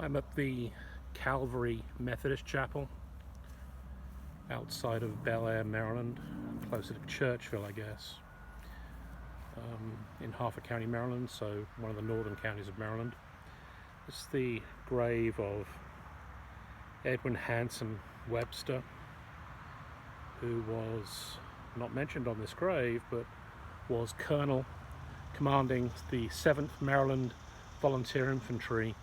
I'm at the Calvary Methodist Chapel outside of Bel Air, Maryland, closer to Churchville, I guess, in Harford County, Maryland, so one of the northern counties of Maryland. This is the grave of Edwin Hanson Webster, who was not mentioned on this grave, but was Colonel commanding the 7th Maryland Volunteer Infantry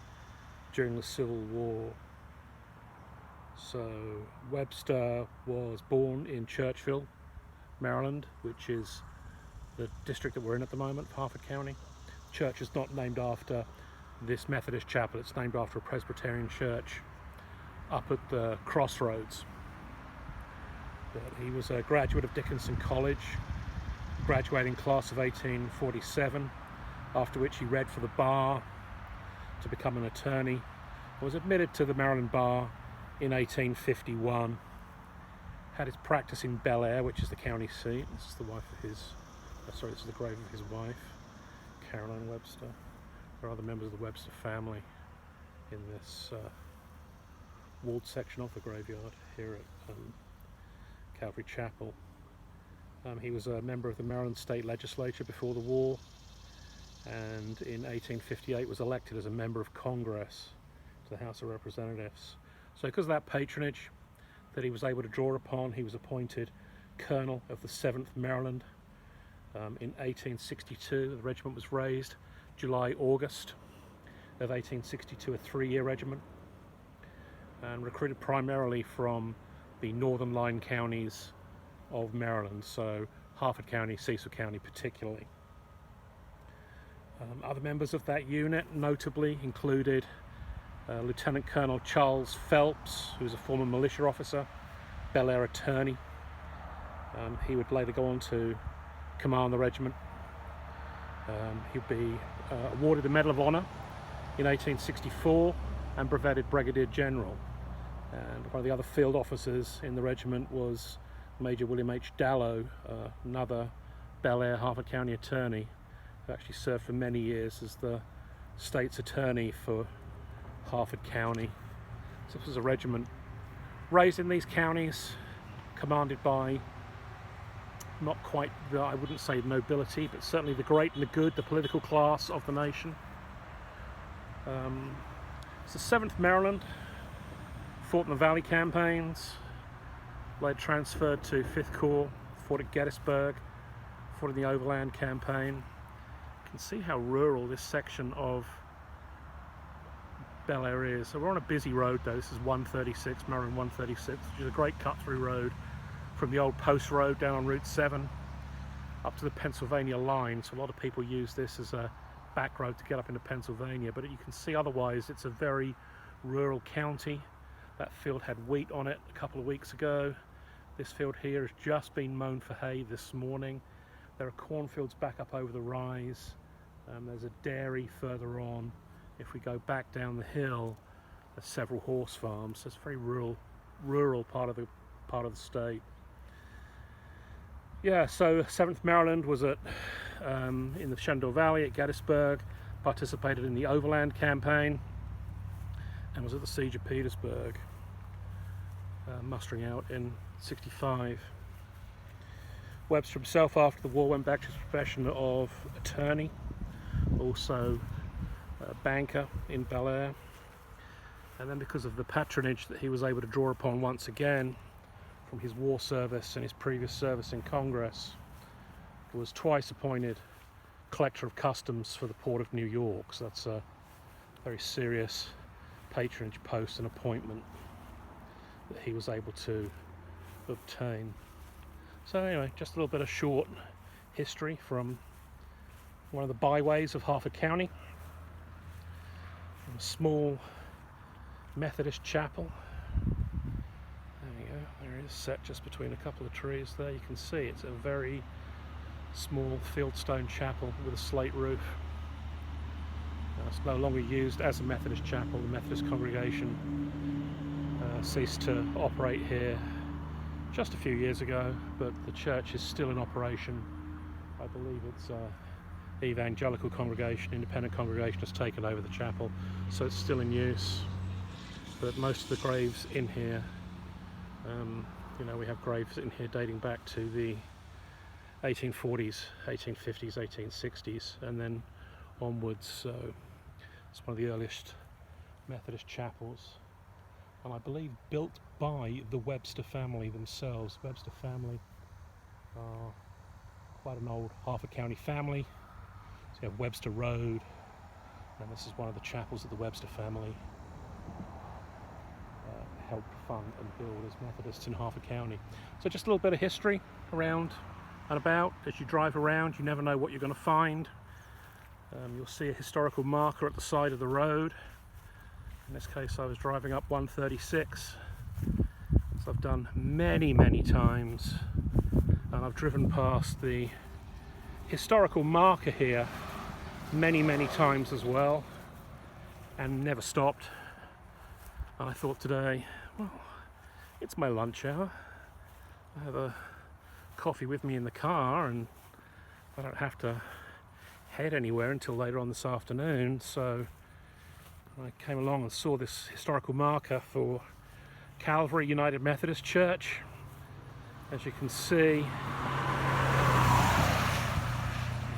during the Civil War. So Webster was born in Churchville, Maryland, which is the district that we're in at the moment, Harford County. Church is not named after this Methodist chapel, it's named after a Presbyterian church up at the crossroads. But he was a graduate of Dickinson College, graduating class of 1847, after which he read for the bar to become an attorney, was admitted to the Maryland bar in 1851, had his practice in Bel Air, which is the county seat. This is the wife of his, this is the grave of his wife, Caroline Webster. There are other members of the Webster family in this walled section of the graveyard here at Calvary Chapel. He was a member of the Maryland State Legislature before the war, and in 1858 was elected as a member of Congress to the House of Representatives. So because of that patronage that he was able to draw upon, he was appointed Colonel of the 7th Maryland. In 1862, the regiment was raised July-August of 1862, a 3-year regiment, and recruited primarily from the northern line counties of Maryland, so Harford County, Cecil County particularly. Other members of that unit notably included Lieutenant Colonel Charles Phelps, who was a former militia officer, Bel Air attorney. He would later go on to command the regiment. He'd be awarded the Medal of Honor in 1864 and brevetted Brigadier General. And one of the other field officers in the regiment was Major William H. Dallow, another Bel Air Harford County attorney, who actually served for many years as the state's attorney for Harford County. So this was a regiment raised in these counties, commanded by not quite the, I wouldn't say nobility, but certainly the great and the good, the political class of the nation. It's the 7th Maryland, fought in the Valley campaigns, later transferred to 5th Corps, fought at Gettysburg, fought in the Overland Campaign. You can see how rural this section of Bel Air is. So we're on a busy road though. This is 136, Maryland 136, which is a great cut-through road from the old post road down on Route 7 up to the Pennsylvania line. So a lot of people use this as a back road to get up into Pennsylvania, but you can see otherwise it's a very rural county. That field had wheat on it a couple of weeks ago. This field here has just been mown for hay this morning. There are cornfields back up over the rise. There's a dairy further on. If we go back down the hill, there's several horse farms. So it's a very rural part of the state. Yeah, so 7th Maryland was at in the Shenandoah Valley at Gettysburg, participated in the Overland Campaign, and was at the Siege of Petersburg, mustering out in '65. Webster himself, after the war, went back to his profession of attorney, also a banker in Bel Air, and then because of the patronage that he was able to draw upon once again from his war service and his previous service in Congress, was twice appointed collector of customs for the Port of New York. So that's a very serious patronage post and appointment that he was able to obtain. So anyway, just a little bit of short history from one of the byways of Harford County, from a small Methodist chapel. There you go, there it is, set just between a couple of trees there. You can see it's a very small fieldstone chapel with a slate roof. It's no longer used as a Methodist chapel. The Methodist congregation ceased to operate here just a few years ago, but the church is still in operation. I believe it's evangelical congregation, independent congregation has taken over the chapel, so it's still in use. But most of the graves in here, you know, we have graves in here dating back to the 1840s, 1850s, 1860s, and then onwards. So it's one of the earliest Methodist chapels, and I believe built by the Webster family themselves. Webster family are quite an old Harford County family. So you have Webster Road, and this is one of the chapels that the Webster family helped fund and build as Methodists in Harford County. So just a little bit of history around and about. As you drive around, you never know what you're going to find. You'll see a historical marker at the side of the road. In this case, I was driving up 136, as I've done many times, and I've driven past the historical marker here many times as well, and never stopped. And I thought today, well, it's my lunch hour. I have a coffee with me in the car, and I don't have to head anywhere until later on this afternoon. So I came along and saw this historical marker for Calvary United Methodist Church. As you can see,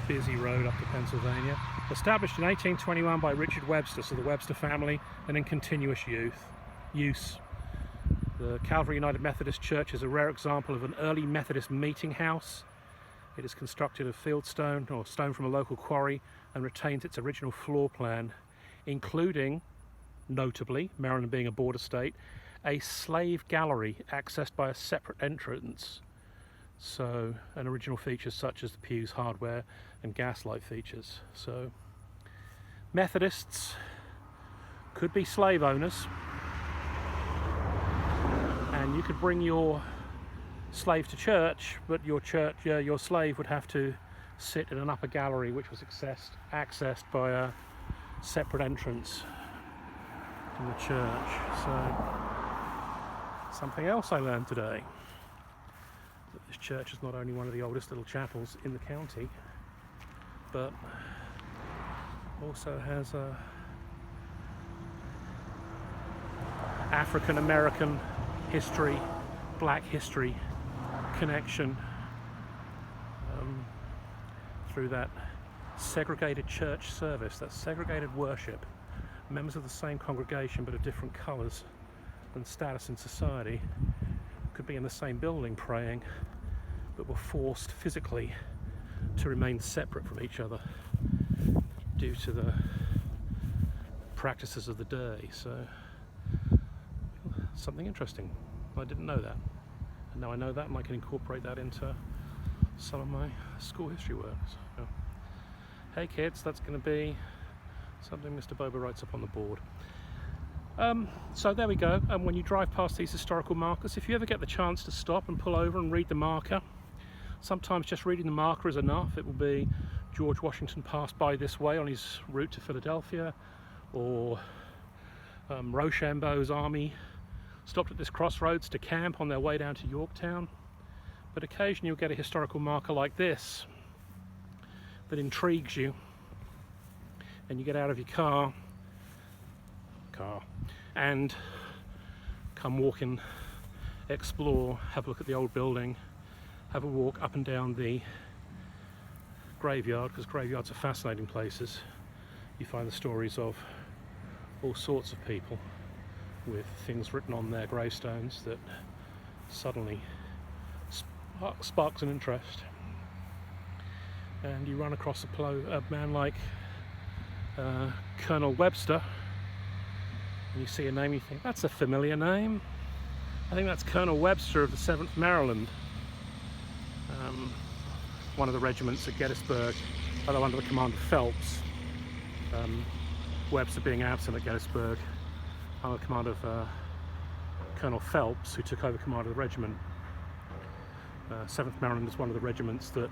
busy road up to Pennsylvania. Established in 1821 by Richard Webster, so the Webster family, and in continuous use. The Calvary United Methodist Church is a rare example of an early Methodist meeting house. It is constructed of fieldstone or stone from a local quarry and retains its original floor plan, including, notably, Maryland being a border state, a slave gallery accessed by a separate entrance. So, and original features such as the pews, hardware, and gaslight features. So, Methodists could be slave owners, and you could bring your slave to church, but your slave would have to sit in an upper gallery, which was accessed by a separate entrance from the church. So, something else I learned today. That this church is not only one of the oldest little chapels in the county, but also has a African American history, black history connection through that segregated church service, that segregated worship. Members of the same congregation but of different colours and status in society could be in the same building praying, but were forced physically to remain separate from each other due to the practices of the day. So, something interesting. I didn't know that, and now I know that, and I can incorporate that into some of my school history work. So, hey kids, that's going to be something Mr. Boba writes up on the board. So there we go. And when you drive past these historical markers, if you ever get the chance to stop and pull over and read the marker, sometimes just reading the marker is enough. It will be George Washington passed by this way on his route to Philadelphia, or Rochambeau's army stopped at this crossroads to camp on their way down to Yorktown. But occasionally you'll get a historical marker like this that intrigues you, and you get out of your car and come walk and explore, have a look at the old building, have a walk up and down the graveyard, because graveyards are fascinating places. You find the stories of all sorts of people with things written on their gravestones that suddenly sparks an interest. And you run across a man like Colonel Webster, and you see a name, you think, that's a familiar name. I think that's Colonel Webster of the 7th Maryland, one of the regiments at Gettysburg, although under the command of Phelps. Webster being absent at Gettysburg, under the command of Colonel Phelps, who took over command of the regiment. 7th Maryland is one of the regiments that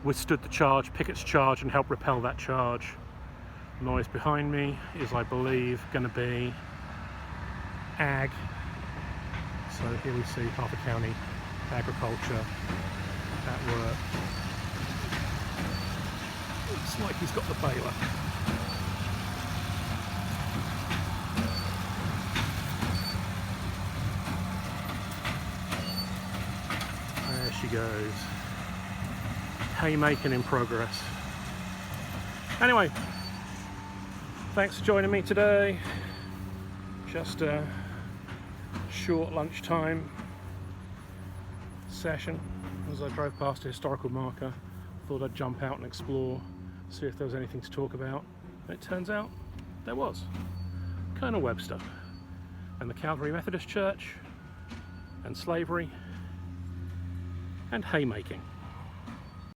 withstood the charge, Pickett's charge, and helped repel that charge. The noise behind me is, I believe, going to be ag. So here we see Harford County agriculture at work. Looks like he's got the baler. There she goes. Haymaking in progress. Anyway, thanks for joining me today. Just a short lunchtime session as I drove past a historical marker. Thought I'd jump out and explore, see if there was anything to talk about. And it turns out there was. Colonel Webster and the Cavlary Methodist Church and slavery and haymaking.